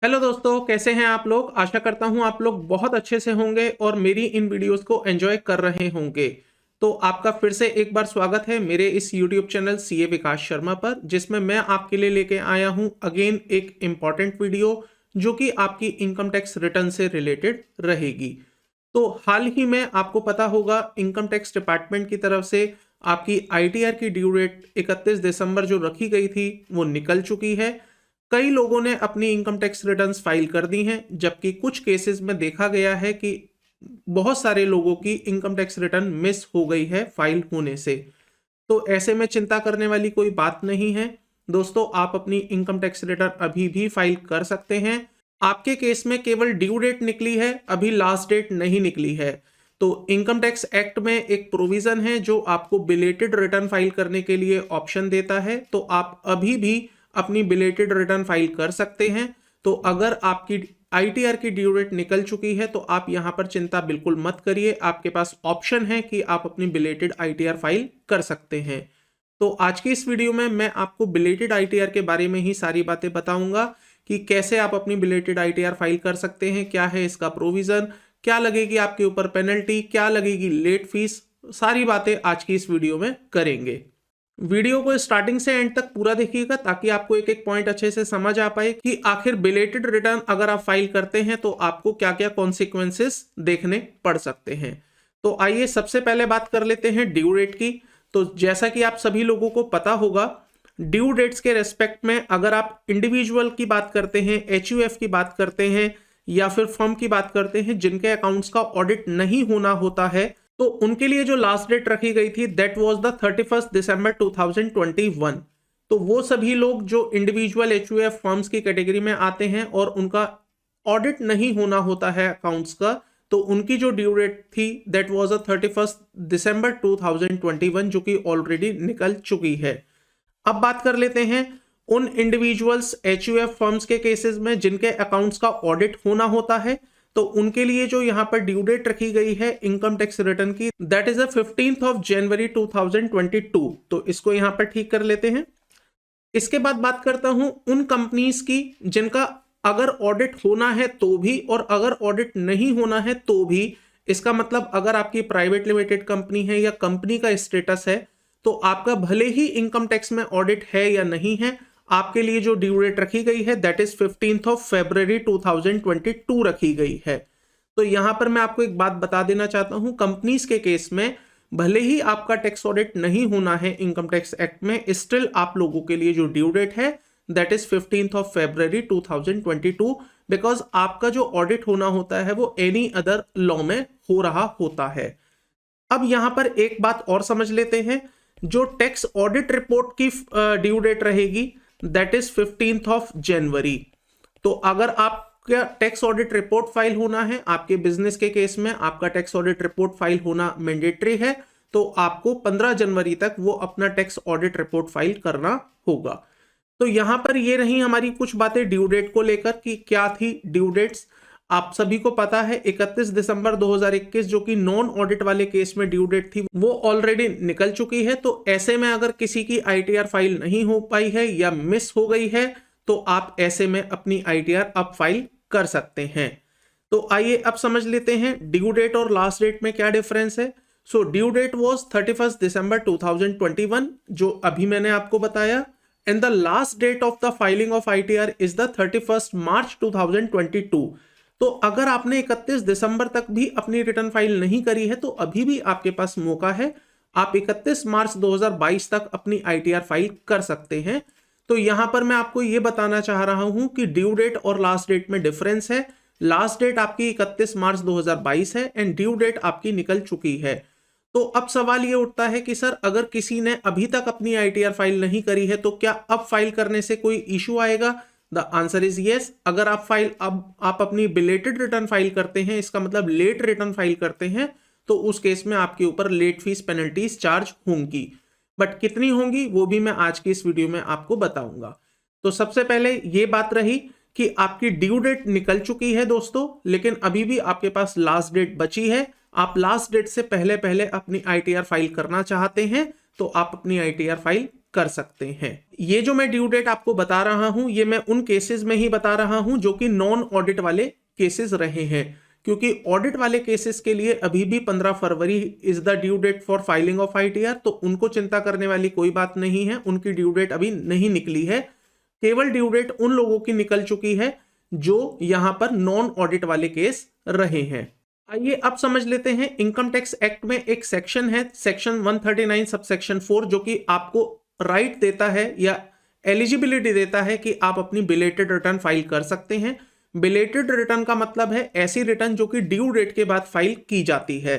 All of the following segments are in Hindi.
हेलो दोस्तों, कैसे हैं आप लोग। आशा करता हूं आप लोग बहुत अच्छे से होंगे और मेरी इन वीडियोस को एंजॉय कर रहे होंगे। तो आपका फिर से एक बार स्वागत है मेरे इस यूट्यूब चैनल सीए विकास शर्मा पर, जिसमें मैं आपके लिए लेके आया हूं अगेन एक इम्पॉर्टेंट वीडियो जो कि आपकी इनकम टैक्स रिटर्न से रिलेटेड रहेगी। तो हाल ही में आपको पता होगा इनकम टैक्स डिपार्टमेंट की तरफ से आपकी आईटीआर की ड्यू डेट 31 दिसंबर जो रखी गई थी वो निकल चुकी है। कई लोगों ने अपनी इनकम टैक्स रिटर्न्स फाइल कर दी हैं, जबकि कुछ केसेस में देखा गया है कि बहुत सारे लोगों की इनकम टैक्स रिटर्न मिस हो गई है फाइल होने से। तो ऐसे में चिंता करने वाली कोई बात नहीं है दोस्तों, आप अपनी इनकम टैक्स रिटर्न अभी भी फाइल कर सकते हैं। आपके केस में केवल ड्यू डेट निकली है, अभी लास्ट डेट नहीं निकली है। तो इनकम टैक्स एक्ट में एक प्रोविजन है जो आपको बिलेटेड रिटर्न फाइल करने के लिए ऑप्शन देता है, तो आप अभी भी अपनी बिलेटेड रिटर्न फाइल कर सकते हैं। तो अगर आपकी आईटीआर की ड्यू डेट निकल चुकी है तो आप यहां पर चिंता बिल्कुल मत करिए, आपके पास ऑप्शन है कि आप अपनी बिलेटेड आईटीआर फाइल कर सकते हैं। तो आज की इस वीडियो में मैं आपको बिलेटेड आईटीआर के बारे में ही सारी बातें बताऊंगा कि कैसे आप अपनी बिलेटेड आईटीआर फाइल कर सकते हैं, क्या है इसका प्रोविजन, क्या लगेगी आपके ऊपर पेनल्टी, क्या लगेगी लेट फीस, सारी बातें आज की इस वीडियो में करेंगे। वीडियो को स्टार्टिंग से एंड तक पूरा देखिएगा ताकि आपको एक एक पॉइंट अच्छे से समझ आ पाए कि आखिर बिलेटेड रिटर्न अगर आप फाइल करते हैं तो आपको क्या क्या कॉन्सिक्वेंसेस देखने पड़ सकते हैं। तो आइए सबसे पहले बात कर लेते हैं ड्यू डेट की। तो जैसा कि आप सभी लोगों को पता होगा, ड्यू डेट्स के रेस्पेक्ट में अगर आप इंडिविजुअल की बात करते हैं, एचयूएफ की बात करते हैं या फिर फर्म की बात करते हैं जिनके अकाउंट्स का ऑडिट नहीं होना होता है, तो उनके लिए जो लास्ट डेट रखी गई थी दैट वाज द 31 दिसंबर 2021। तो वो सभी लोग जो इंडिविजुअल एचयूएफ फर्म्स की कैटेगरी में आते हैं और उनका ऑडिट नहीं होना होता है अकाउंट्स का, तो उनकी जो ड्यू डेट थी दैट वाज द 31 दिसंबर 2021 जो कि ऑलरेडी निकल चुकी है। अब बात कर लेते हैं उन इंडिविजुअल्स एचयूएफ फर्म्स के केसेस में जिनके अकाउंट्स का ऑडिट होना होता है। तो उनके लिए जो यहां पर ड्यू डेट रखी गई है इनकम टैक्स रिटर्न की दैट इज द 15 जनवरी 2022। तो इसको यहां पर ठीक कर लेते हैं। इसके बाद बात करता हूं उन कंपनीज की जिनका अगर ऑडिट होना है तो भी और अगर ऑडिट नहीं होना है तो भी। इसका मतलब अगर आपकी प्राइवेट लिमिटेड कंपनी है या कंपनी का स्टेटस है तो आपका भले ही इनकम टैक्स में ऑडिट है या नहीं है, आपके लिए जो ड्यू डेट रखी गई है दैट इज 15 फरवरी 2022 रखी गई है। तो यहां पर मैं आपको एक बात बता देना चाहता हूं, कंपनीज के केस में भले ही आपका टैक्स ऑडिट नहीं होना है इनकम टैक्स एक्ट में, स्टिल आप लोगों के लिए जो ड्यू डेट है दैट इज 15 फरवरी 2022, बिकॉज आपका जो ऑडिट होना होता है वो एनी अदर लॉ में हो रहा होता है। अब यहां पर एक बात और समझ लेते हैं, जो टैक्स ऑडिट रिपोर्ट की ड्यू डेट रहेगी दैट इज 15 जनवरी। तो अगर आपका टैक्स ऑडिट रिपोर्ट फाइल होना है, आपके बिजनेस के केस में आपका टैक्स ऑडिट रिपोर्ट फाइल होना मैंडेटरी है, तो आपको 15 जनवरी तक वो अपना टैक्स ऑडिट रिपोर्ट फाइल करना होगा। तो यहां पर ये रही हमारी कुछ बातें ड्यू डेट को लेकर कि क्या थी ड्यू डेट्स। आप सभी को पता है 31 दिसंबर 2021 जो कि नॉन ऑडिट वाले केस में ड्यू डेट थी वो ऑलरेडी निकल चुकी है। तो ऐसे में अगर किसी की आईटीआर फाइल नहीं हो पाई है या मिस हो गई है तो आप ऐसे में अपनी आईटीआर अब फाइल कर सकते हैं। तो आइए अब समझ लेते हैं ड्यू डेट और लास्ट डेट में क्या डिफरेंस है। So due date was 31 December 2021 जो अभी मैंने आपको बताया, and the last date of the filing of ITR is the 31 March 2022। तो अगर आपने 31 दिसंबर तक भी अपनी रिटर्न फाइल नहीं करी है तो अभी भी आपके पास मौका है, आप 31 मार्च 2022 तक अपनी आईटीआर फाइल कर सकते हैं। तो यहां पर मैं आपको यह बताना चाह रहा हूं कि ड्यू डेट और लास्ट डेट में डिफरेंस है। लास्ट डेट आपकी 31 मार्च 2022 है एंड ड्यू डेट आपकी निकल चुकी है। तो अब सवाल ये उठता है कि सर अगर किसी ने अभी तक अपनी आईटीआर फाइल नहीं करी है तो क्या अब फाइल करने से कोई इश्यू आएगा? The answer is yes. अगर आप अपनी बिलेटेड रिटर्न फाइल करते हैं, इसका मतलब लेट रिटर्न फाइल करते हैं, तो उस केस में आपके ऊपर लेट फीस पेनल्टीज चार्ज होंगी। बट कितनी होंगी वो भी मैं आज की इस वीडियो में आपको बताऊंगा। तो सबसे पहले ये बात रही कि आपकी ड्यू डेट निकल चुकी है दोस्तों, लेकिन अभी भी आपके पास लास्ट डेट बची है। आप लास्ट डेट से पहले पहले अपनी आईटीआर फाइल करना चाहते हैं तो आप अपनी आईटीआर फाइल कर सकते हैं। ये जो मैं ड्यू डेट आपको बता रहा हूं, ये मैं उन केसेस में ही बता रहा हूं जो कि नॉन ऑडिट वाले केसेस रहे हैं, क्योंकि ऑडिट वाले केसेस के लिए अभी भी 15 February is the due date for filing of ITR, तो उनको चिंता करने वाली कोई बात नहीं है, उनकी ड्यू डेट अभी नहीं निकली है। केवल ड्यू डेट उन लोगों की निकल चुकी है जो यहां पर नॉन ऑडिट वाले केस रहे हैं। आइए अब समझ लेते हैं, इनकम टैक्स एक्ट में एक सेक्शन है, सेक्शन 139 सबसेक्शन 4, जो कि आपको राइट देता है या एलिजिबिलिटी देता है कि आप अपनी बिलेटेड रिटर्न फाइल कर सकते हैं। बिलेटेड रिटर्न का मतलब है ऐसी रिटर्न जो कि ड्यू डेट के बाद फाइल की जाती है।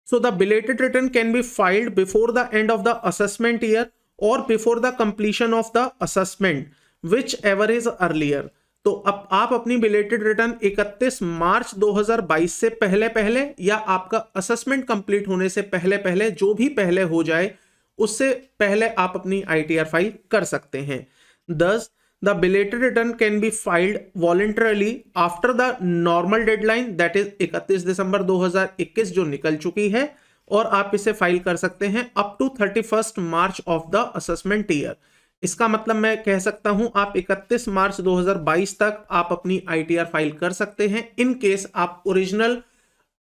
So the belated return can be filed before the end of the assessment year और before the completion of the assessment whichever is earlier. तो अब आप अपनी बिलेटेड रिटर्न 31 मार्च 2022 से पहले पहले या आपका असेसमेंट कंप्लीट होने से पहले पहले, जो भी पहले हो जाए उससे पहले आप अपनी आईटीआर फाइल कर सकते हैं। दस the belated return can be filed voluntarily after the normal deadline, that is 31 December 2021 जो निकल चुकी है, और आप इसे फाइल कर सकते हैं up to 31 March of the assessment year. इसका मतलब मैं कह सकता हूं आप 31 मार्च 2022 तक आप अपनी आईटीआर फाइल कर सकते हैं, इन केस आप ओरिजिनल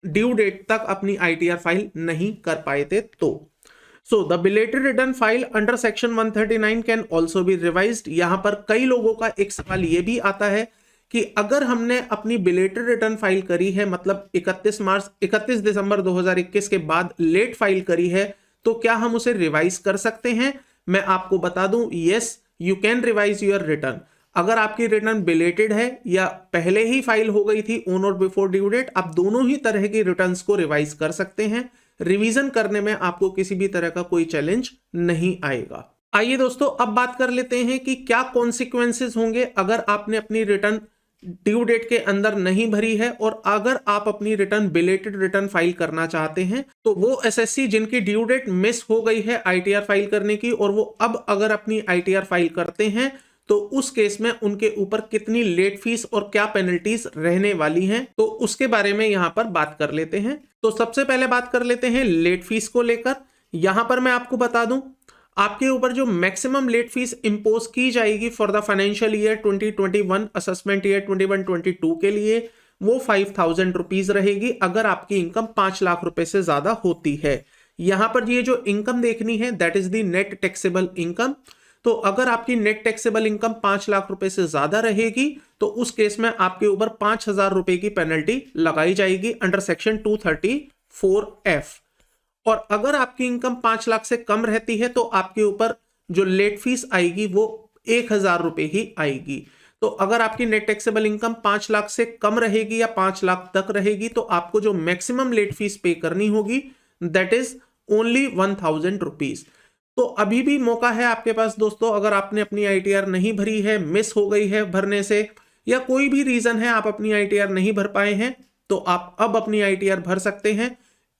ड्यू डेट तक अपनी आईटीआर फाइल नहीं कर पाए थे तो। सो the belated return file under section 139 can also be revised. यहां पर कई लोगों का एक सवाल यह भी आता है कि अगर हमने अपनी बिलेटेड रिटर्न फाइल करी है, मतलब 31 दिसंबर 2021 के बाद लेट फाइल करी है, तो क्या हम उसे रिवाइज कर सकते हैं? मैं आपको बता दूं, yes you can revise your return. अगर आपकी रिटर्न बिलेटेड है या पहले ही फाइल हो गई थी ऑन और बिफोर ड्यू डेट, आप दोनों ही तरह की रिटर्न्स को रिवाइज कर सकते हैं। रिवीजन करने में आपको किसी भी तरह का कोई चैलेंज नहीं आएगा। आइए दोस्तों अब बात कर लेते हैं कि क्या कॉन्सिक्वेंसेस होंगे अगर आपने अपनी रिटर्न ड्यू डेट के अंदर नहीं भरी है और अगर आप अपनी रिटर्न बिलेटेड रिटर्न फाइल करना चाहते हैं। तो वो एसएससी जिनकी ड्यू डेट मिस हो गई है आईटीआर फाइल करने की और वो अब अगर अपनी आईटीआर फाइल करते हैं तो उस केस में उनके ऊपर कितनी लेट फीस और क्या पेनल्टीज रहने वाली हैं, तो उसके बारे में यहां पर बात कर लेते हैं। तो सबसे पहले बात कर लेते हैं लेट फीस को लेकर। यहां पर मैं आपको बता दूं, आपके ऊपर जो मैक्सिमम लेट फीस इंपोज की जाएगी for the financial year 2021 assessment year 21-22 के लिए, वो 5,000 रुपीज रहेगी अगर आपकी इनकम 5 लाख रुपए से ज्यादा होती है। यहां पर ये जो इनकम देखनी है that is the net taxable income. तो अगर आपकी नेट टैक्सेबल इनकम 5 लाख रुपए से ज्यादा रहेगी तो उस केस में आपके ऊपर 5,000 रुपए की पेनल्टी लगाई जाएगी अंडर सेक्शन 234F। और अगर आपकी इनकम 5 लाख से कम रहती है तो आपके ऊपर जो लेट फीस आएगी वो 1,000 रुपए ही आएगी। तो अगर आपकी नेट टैक्सेबल इनकम 5 लाख से कम रहेगी या 5 लाख तक रहेगी तो आपको जो मैक्सिमम लेट फीस पे करनी होगी दैट इज ओनली 1,000 रुपीज। तो अभी भी मौका है आपके पास दोस्तों, अगर आपने अपनी आईटीआर नहीं भरी है, मिस हो गई है भरने से, या कोई भी रीजन है आप अपनी आईटीआर नहीं भर पाए हैं, तो आप अब अपनी आईटीआर भर सकते हैं।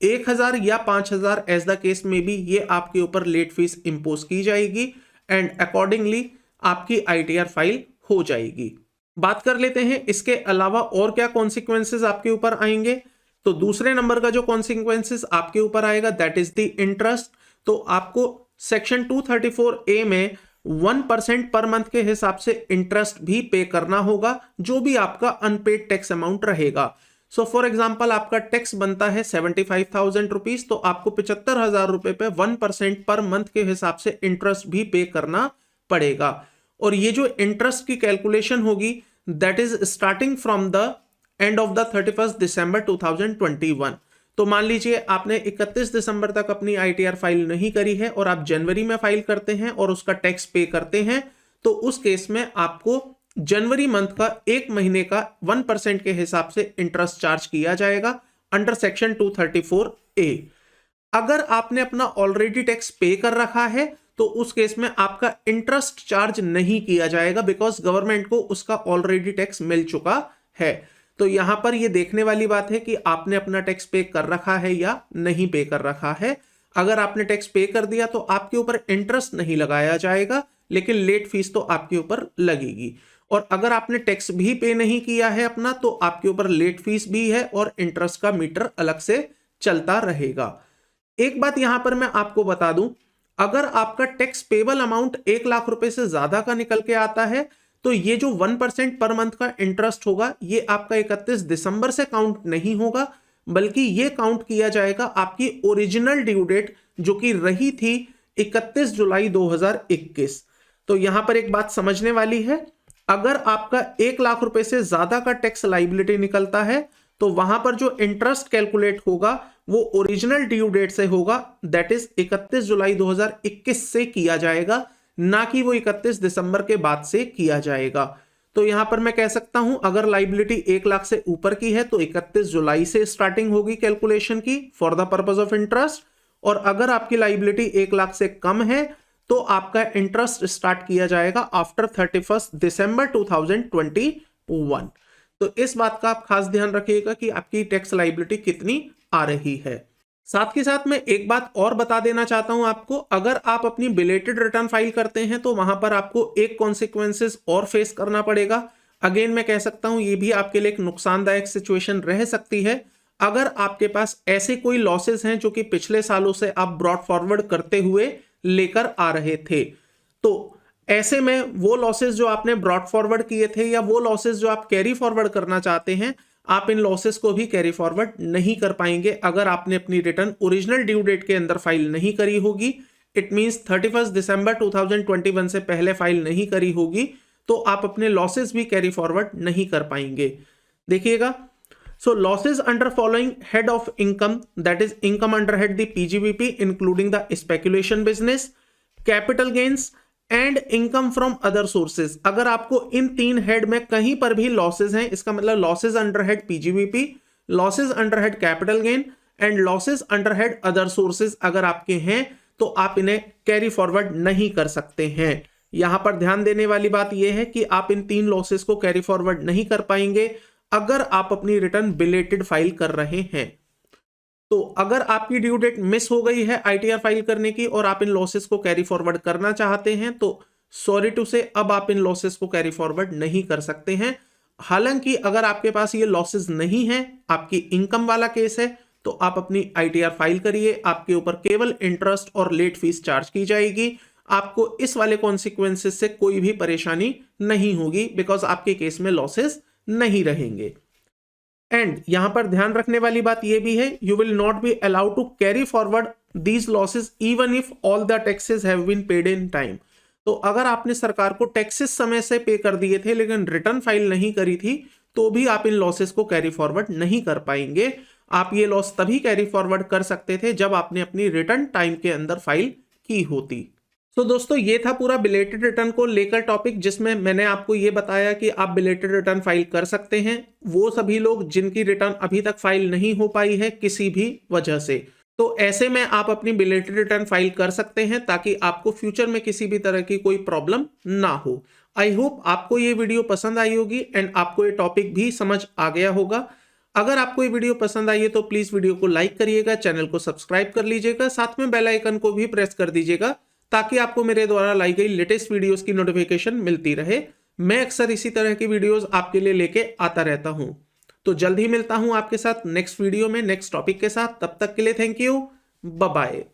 1,000 या 5,000 एज द केस में भी ये आपके ऊपर लेट फीस इंपोज की जाएगी एंड अकॉर्डिंगली आपकी आईटीआर फाइल हो जाएगी। बात कर लेते हैं इसके अलावा और क्या कॉन्सिक्वेंसेस आपके ऊपर आएंगे। तो दूसरे नंबर का जो कॉन्सिक्वेंसेस आपके ऊपर आएगा दैट इज द इंटरेस्ट। तो आपको सेक्शन 234A में 1% पर मंथ के हिसाब से इंटरेस्ट भी पे करना होगा जो भी आपका अनपेड टैक्स अमाउंट रहेगा। सो फॉर एग्जाम्पल आपका टैक्स बनता है 75,000 रुपीज, तो आपको 75,000 रुपए पे 1% पर मंथ के हिसाब से इंटरेस्ट भी पे करना पड़ेगा। और ये जो इंटरेस्ट की कैलकुलेशन होगी that is starting from the end of the 31 December 2021। तो मान लीजिए आपने 31 दिसंबर तक अपनी आईटीआर फाइल नहीं करी है और आप जनवरी में फाइल करते हैं और उसका टैक्स पे करते हैं, तो उस केस में आपको जनवरी मंथ का 1 महीने का 1% के हिसाब से इंटरेस्ट चार्ज किया जाएगा अंडर सेक्शन 234A। अगर आपने अपना ऑलरेडी टैक्स पे कर रखा है तो उस केस में आपका इंटरेस्ट चार्ज नहीं किया जाएगा बिकॉज गवर्नमेंट को उसका ऑलरेडी टैक्स मिल चुका है। तो यहां पर यह देखने वाली बात है कि आपने अपना टैक्स पे कर रखा है या नहीं पे कर रखा है। अगर आपने टैक्स पे कर दिया तो आपके ऊपर इंटरेस्ट नहीं लगाया जाएगा, लेकिन लेट फीस तो आपके ऊपर लगेगी। और अगर आपने टैक्स भी पे नहीं किया है अपना तो आपके ऊपर लेट फीस भी है और इंटरेस्ट का मीटर अलग से चलता रहेगा। एक बात यहां पर मैं आपको बता दूं, अगर आपका टैक्स पेबल अमाउंट 1 लाख रुपए से ज्यादा का निकल के आता है तो ये जो 1% पर मंथ का इंटरेस्ट होगा ये आपका 31 दिसंबर से काउंट नहीं होगा, बल्कि ये काउंट किया जाएगा आपकी ओरिजिनल ड्यू डेट जो कि रही थी 31 जुलाई 2021। तो यहां पर एक बात समझने वाली है, अगर आपका 1 लाख रुपए से ज्यादा का टैक्स लाइबिलिटी निकलता है तो वहां पर जो इंटरेस्ट कैलकुलेट होगा वो ओरिजिनल ड्यू डेट से होगा, दैट इज 31 जुलाई 2021 से किया जाएगा, ना कि वो 31 दिसंबर के बाद से किया जाएगा। तो यहां पर मैं कह सकता हूं अगर लाइबिलिटी 1 लाख से ऊपर की है तो 31 जुलाई से स्टार्टिंग होगी कैलकुलेशन की for the purpose of interest, और अगर आपकी लाइबिलिटी 1 लाख से कम है तो आपका इंटरेस्ट स्टार्ट किया जाएगा आफ्टर 31 दिसंबर 2021। तो इस बात का आप खास ध्यान रखिएगा कि आपकी टैक्स लाइबिलिटी कितनी आ रही है। साथ ही साथ मैं एक बात और बता देना चाहता हूं आपको, अगर आप अपनी बिलेटेड रिटर्न फाइल करते हैं तो वहां पर आपको एक कॉन्सिक्वेंसेस और फेस करना पड़ेगा। अगेन मैं कह सकता हूं ये भी आपके लिए एक नुकसानदायक सिचुएशन रह सकती है। अगर आपके पास ऐसे कोई लॉसेस हैं जो कि पिछले सालों से आप ब्रॉट फॉरवर्ड करते हुए लेकर आ रहे थे, तो ऐसे में वो लॉसेस जो आपने ब्रॉट फॉरवर्ड किए थे या वो लॉसेस जो आप कैरी फॉरवर्ड करना चाहते हैं, आप इन लॉसेस को भी कैरी फॉरवर्ड नहीं कर पाएंगे अगर आपने अपनी रिटर्न ओरिजिनल ड्यू डेट के अंदर फाइल नहीं करी होगी। इट मींस 31 दिसंबर 2021 से पहले फाइल नहीं करी होगी तो आप अपने लॉसेस भी कैरी फॉरवर्ड नहीं कर पाएंगे। देखिएगा, so losses under following head of income, that is income under head the PGBP including the speculation business, capital gains and income from other sources. अगर आपको इन 3 हेड में कहीं पर भी लॉसेज हैं, इसका मतलब losses under head PGBP, losses under head capital gain and losses under head other sources अगर आपके हैं तो आप इन्हें कैरी फॉरवर्ड नहीं कर सकते हैं। यहां पर ध्यान देने वाली बात यह है कि आप इन 3 लॉसेज को कैरी फॉरवर्ड नहीं कर पाएंगे अगर आप अपनी रिटर्न बिलेटेड फाइल कर रहे हैं। तो अगर आपकी ड्यू डेट मिस हो गई है आईटीआर फाइल करने की और आप इन लॉसेस को कैरी फॉरवर्ड करना चाहते हैं तो सॉरी टू से अब आप इन लॉसेस को कैरी फॉरवर्ड नहीं कर सकते हैं। हालांकि अगर आपके पास ये लॉसेस नहीं है, आपकी इनकम वाला केस है, तो आप अपनी आईटीआर फाइल करिए, आपके ऊपर केवल इंटरेस्ट और लेट फीस चार्ज की जाएगी। आपको इस वाले कॉन्सिक्वेंसेस से कोई भी परेशानी नहीं होगी बिकॉज आपके केस में लॉसेस नहीं रहेंगे। एंड यहां पर ध्यान रखने वाली बात यह भी है, you will not be allowed to carry forward these losses even if all the taxes have been paid in time. तो अगर आपने सरकार को टैक्सेस समय से पे कर दिए थे लेकिन रिटर्न फाइल नहीं करी थी तो भी आप इन लॉसेस को कैरी फॉरवर्ड नहीं कर पाएंगे। आप ये लॉस तभी कैरी फॉरवर्ड कर सकते थे जब आपने अपनी रिटर्न टाइम के अंदर फाइल की होती। तो दोस्तों ये था पूरा बिलेटेड रिटर्न को लेकर टॉपिक, जिसमें मैंने आपको ये बताया कि आप बिलेटेड रिटर्न फाइल कर सकते हैं वो सभी लोग जिनकी रिटर्न अभी तक फाइल नहीं हो पाई है किसी भी वजह से। तो ऐसे में आप अपनी बिलेटेड रिटर्न फाइल कर सकते हैं ताकि आपको फ्यूचर में किसी भी तरह की कोई प्रॉब्लम ना हो। आई होप आपको ये वीडियो पसंद आई होगी एंड आपको ये टॉपिक भी समझ आ गया होगा। अगर आपको ये वीडियो पसंद आई है तो प्लीज वीडियो को लाइक करिएगा, चैनल को सब्सक्राइब कर लीजिएगा, साथ में बेल आइकन को भी प्रेस कर दीजिएगा ताकि आपको मेरे द्वारा लाई गई लेटेस्ट वीडियोस की नोटिफिकेशन मिलती रहे। मैं अक्सर इसी तरह की वीडियोस आपके लिए लेके आता रहता हूं। तो जल्द ही मिलता हूं आपके साथ नेक्स्ट वीडियो में नेक्स्ट टॉपिक के साथ। तब तक के लिए थैंक यू, बाय बाय।